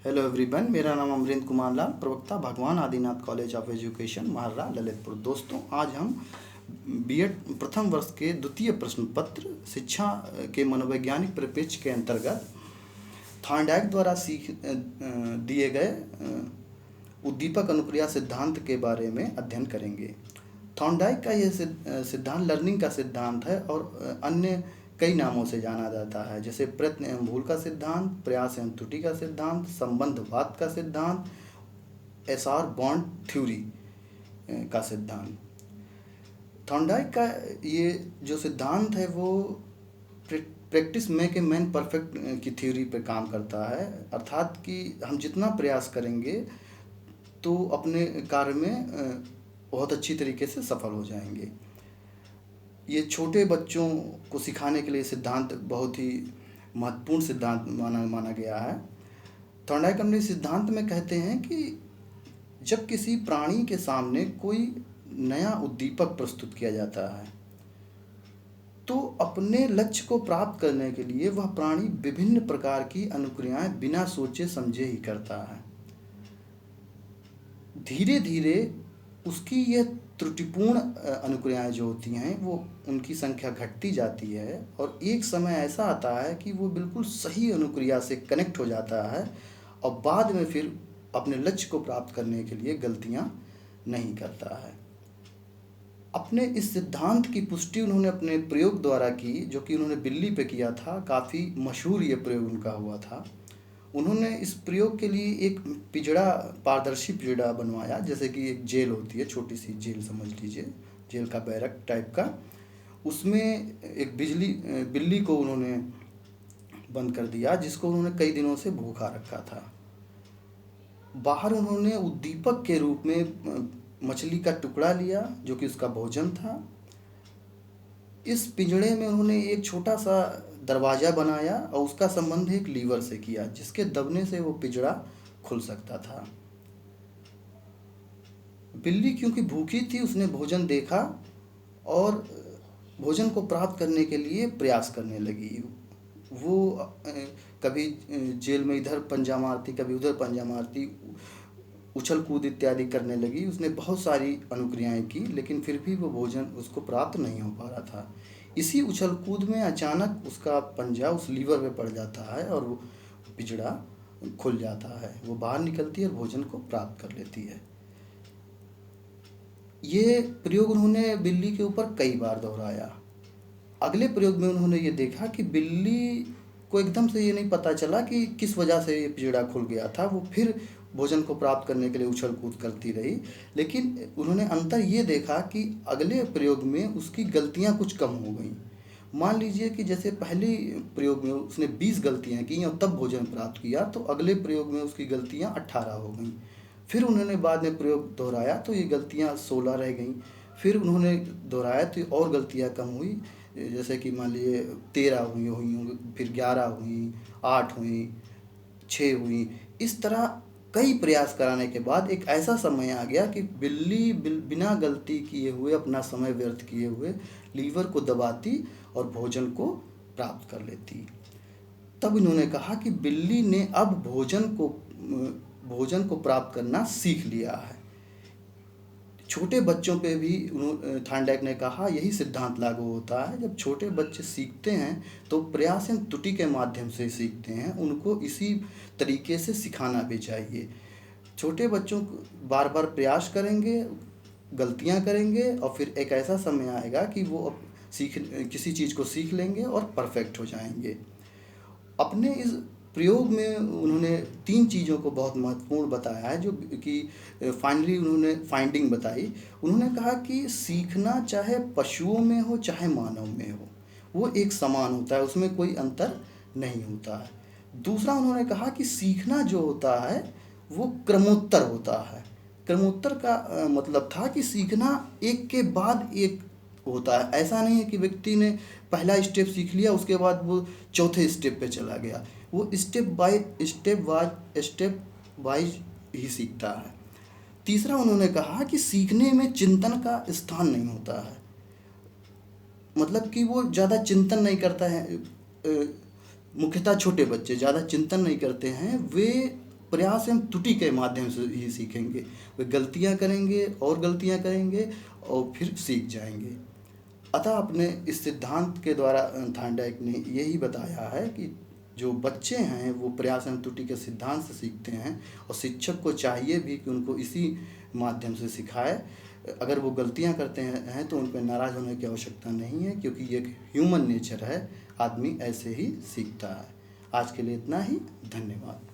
Hello everyone, मेरा नाम अमरिंद कुमार लाल, प्रवक्ता Bhagwan Adinath college of education Maharra Lalitpur. दोस्तों, आज हम बीएड प्रथम वर्ष के द्वितीय प्रश्न पत्र शिक्षा के मनोवैज्ञानिक परिप्रेक्ष्य के अंतर्गत थॉर्नडाइक द्वारा दिए गए उद्दीपक अनुक्रिया सिद्धांत के बारे में अध्ययन करेंगे। थॉर्नडाइक का यह सिद्धांत लर्निंग का सिद्धांत है और अन्य कई नामों से जाना जाता है, जैसे प्रयत्न एवं भूल का सिद्धांत, प्रयास एवं त्रुटि का सिद्धांत, संबंधवाद का सिद्धांत, एसआर बॉन्ड थ्योरी का सिद्धांत। थॉर्नडाइक का ये जो सिद्धांत है वो practice make a man perfect की थ्योरी पे काम करता है, अर्थात कि हम जितना प्रयास करेंगे तो अपने कार्य में बहुत अच्छी तरीके से सफल हो जाएंगे। ये छोटे बच्चों को सिखाने के लिए सिद्धांत बहुत ही महत्वपूर्ण सिद्धांत माना गया है। थॉर्नडाइक अपने सिद्धांत में कहते हैं कि जब किसी प्राणी के सामने कोई नया उद्दीपक प्रस्तुत किया जाता है तो अपने लक्ष्य को प्राप्त करने के लिए वह प्राणी विभिन्न प्रकार की अनुक्रियाएं बिना सोचे समझे ही करता है। धीरे धीरे उसकी यह त्रुटिपूर्ण अनुक्रियाएं जो होती हैं वो उनकी संख्या घटती जाती है और एक समय ऐसा आता है कि वो बिल्कुल सही अनुक्रिया से कनेक्ट हो जाता है और बाद में फिर अपने लक्ष्य को प्राप्त करने के लिए गलतियां नहीं करता है। अपने इस सिद्धांत की पुष्टि उन्होंने अपने प्रयोग द्वारा की, जो कि उन्होंने बिल्ली पे किया था। काफ़ी मशहूर ये प्रयोग उनका हुआ था। उन्होंने इस प्रयोग के लिए एक पिंजड़ा, पारदर्शी पिंजड़ा बनवाया, जैसे कि एक जेल होती है, छोटी सी जेल समझ लीजिए, जेल का बैरक टाइप का। उसमें एक बिल्ली को उन्होंने बंद कर दिया, जिसको उन्होंने कई दिनों से भूखा रखा था। बाहर उन्होंने उद्दीपक के रूप में मछली का टुकड़ा लिया, जो कि उसका भोजन था। इस पिंजड़े में उन्होंने एक छोटा सा दरवाज़ा बनाया और उसका संबंध एक लीवर से किया, जिसके दबने से वो पिंजड़ा खुल सकता था। बिल्ली क्योंकि भूखी थी, उसने भोजन देखा और भोजन को प्राप्त करने के लिए प्रयास करने लगी। वो कभी जेल में इधर पंजा मारती, कभी उधर पंजा मारती, उछल कूद इत्यादि करने लगी। उसने बहुत सारी अनुक्रियाएं की, लेकिन फिर भी वो भोजन उसको प्राप्त नहीं हो पा रहा था। इसी उछल कूद में अचानक उसका पंजा उस लीवर पे पड़ जाता है और वो पिंजड़ा खुल जाता है। वो बाहर निकलती है और भोजन को प्राप्त कर लेती है। ये प्रयोग उन्होंने बिल्ली के ऊपर कई बार दोहराया। अगले प्रयोग में उन्होंने ये देखा कि बिल्ली को एकदम से ये नहीं पता चला कि किस वजह से ये पिंजड़ा खुल गया था। वो फिर भोजन को प्राप्त करने के लिए उछल कूद करती रही, लेकिन उन्होंने अंतर ये देखा कि अगले प्रयोग में उसकी गलतियां कुछ कम हो गई। मान लीजिए कि जैसे पहले प्रयोग में उसने 20 गलतियां की और तब भोजन प्राप्त किया, तो अगले प्रयोग में उसकी गलतियां 18 हो गई। फिर उन्होंने बाद में प्रयोग दोहराया तो ये गलतियां 16 रह गई। फिर उन्होंने दोहराया तो और गलतियां कम हुई, जैसे कि मान लीजिए 13 हुई, फिर 11 हुई, 8 हुई, 6 हुई। इस तरह कई प्रयास कराने के बाद एक ऐसा समय आ गया कि बिल्ली बिना गलती किए हुए, अपना समय व्यर्थ किए हुए लीवर को दबाती और भोजन को प्राप्त कर लेती। तब इन्होंने कहा कि बिल्ली ने अब भोजन को प्राप्त करना सीख लिया है। छोटे बच्चों पे भी थॉर्नडाइक ने कहा यही सिद्धांत लागू होता है। जब छोटे बच्चे सीखते हैं तो प्रयास एवं त्रुटि के माध्यम से सीखते हैं। उनको इसी तरीके से सिखाना भी चाहिए। छोटे बच्चों को बार बार प्रयास करेंगे, गलतियां करेंगे और फिर एक ऐसा समय आएगा कि वो किसी चीज़ को सीख लेंगे और परफेक्ट हो जाएंगे। अपने इस प्रयोग में उन्होंने 3 चीज़ों को बहुत महत्वपूर्ण बताया है, जो कि फाइनली उन्होंने फाइंडिंग बताई। उन्होंने कहा कि सीखना चाहे पशुओं में हो चाहे मानव में हो, वो एक समान होता है, उसमें कोई अंतर नहीं होता है। दूसरा, उन्होंने कहा कि सीखना जो होता है वो क्रमोत्तर होता है। क्रमोत्तर का मतलब था कि सीखना एक के बाद एक होता है। ऐसा नहीं है कि व्यक्ति ने पहला स्टेप सीख लिया उसके बाद वो चौथे स्टेप पे चला गया। वो स्टेप वाइज ही सीखता है। तीसरा, उन्होंने कहा कि सीखने में चिंतन का स्थान नहीं होता है, मतलब कि वो ज़्यादा चिंतन नहीं करता है। मुख्यतः छोटे बच्चे ज़्यादा चिंतन नहीं करते हैं, वे प्रयास एवं त्रुटि के माध्यम से ही सीखेंगे। वे गलतियां करेंगे और गलतियां करेंगे और फिर सीख जाएंगे। अतः अपने इस सिद्धांत के द्वारा थार्नडाइक ने यही बताया है कि जो बच्चे हैं वो प्रयास एवं त्रुटि के सिद्धांत से सीखते हैं, और शिक्षक को चाहिए भी कि उनको इसी माध्यम से सिखाए। अगर वो गलतियां करते हैं तो उन पर नाराज़ होने की आवश्यकता नहीं है, क्योंकि ये एक ह्यूमन नेचर है, आदमी ऐसे ही सीखता है। आज के लिए इतना ही, धन्यवाद।